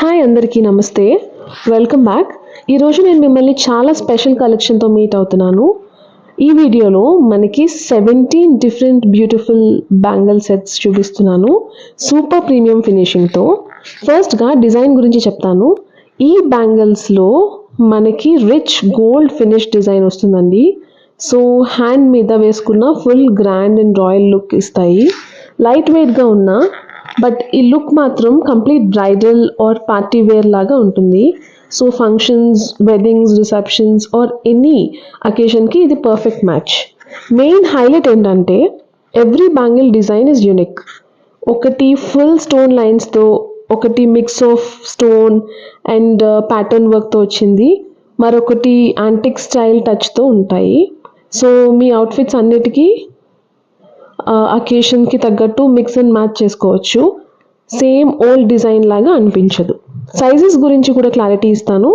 Hi అందరికీ నమస్తే, welcome back. ఈరోజు నేను మిమ్మల్ని చాలా స్పెషల్ కలెక్షన్తో మీట్ అవుతున్నాను. ఈ వీడియోలో మనకి 17 డిఫరెంట్ బ్యూటిఫుల్ బ్యాంగిల్ సెట్స్ చూపిస్తున్నాను, సూపర్ ప్రీమియం ఫినిషింగ్తో. ఫస్ట్గా డిజైన్ గురించి చెప్తాను. ఈ బ్యాంగిల్స్లో మనకి రిచ్ గోల్డ్ ఫినిష్ డిజైన్ వస్తుందండి. సో హ్యాండ్ మీద వేసుకున్న full grand and royal look ఇస్తాయి. లైట్ వెయిట్గా ఉన్న బట్ ఈ లుక్ మాత్రం complete bridal or party wear లాగా ఉంటుంది. So functions, weddings, receptions or any అకేషన్కి ఇది పర్ఫెక్ట్ మ్యాచ్. మెయిన్ హైలైట్ ఏంటంటే every bangle design is unique. ఒకటి ఫుల్ స్టోన్ లైన్స్తో, ఒకటి mix of stone and pattern వర్క్తో వచ్చింది, మరొకటి యాంటిక్ స్టైల్ టచ్తో ఉంటాయి. సో మీ అవుట్ఫిట్స్ అన్నిటికీ అకేషన్కి తగ్గట్టు మిక్స్ అండ్ మ్యాచ్ చేసుకోవచ్చు. సేమ్ ఓల్డ్ డిజైన్ లాగా అనిపించదు. సైజెస్ గురించి కూడా క్లారిటీ ఇస్తాను.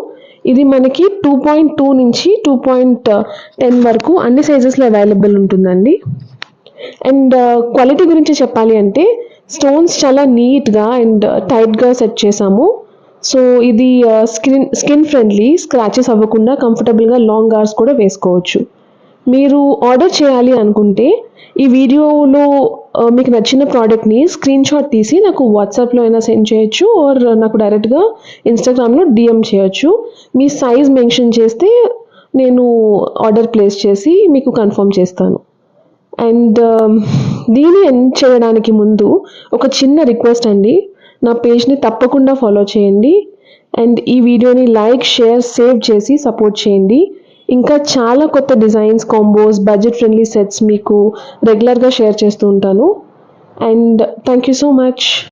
ఇది మనకి 2.2 నుంచి 2.10 వరకు అన్ని సైజెస్లో అవైలబుల్ ఉంటుందండి. అండ్ క్వాలిటీ గురించి చెప్పాలి అంటే స్టోన్స్ చాలా నీట్గా అండ్ టైట్గా సెట్ చేసాము. సో ఇది స్కిన్ ఫ్రెండ్లీ, స్క్రాచెస్ అవ్వకుండా కంఫర్టబుల్గా లాంగ్ అవర్స్ కూడా వేసుకోవచ్చు. మీరు ఆర్డర్ చేయాలి అనుకుంటే ఈ వీడియోలో మీకు నచ్చిన ప్రోడక్ట్ని స్క్రీన్ షాట్ తీసి నాకు వాట్సాప్లో అయినా సెండ్ చేయొచ్చు, ఆర్ నాకు డైరెక్ట్గా ఇన్స్టాగ్రామ్లో డిఎం చేయొచ్చు. మీ సైజ్ మెన్షన్ చేస్తే నేను ఆర్డర్ ప్లేస్ చేసి మీకు కన్ఫర్మ్ చేస్తాను. అండ్ దీన్ని ఎండ్ చేయడానికి ముందు ఒక చిన్న రిక్వెస్ట్ అండి, నా పేజ్ని తప్పకుండా ఫాలో చేయండి అండ్ ఈ వీడియోని లైక్, షేర్, సేవ్ చేసి సపోర్ట్ చేయండి. ఇంకా చాలా కొత్త designs, combos, budget friendly sets మీకు రెగ్యులర్గా షేర్ చేస్తూ ఉంటాను. And thank you so much.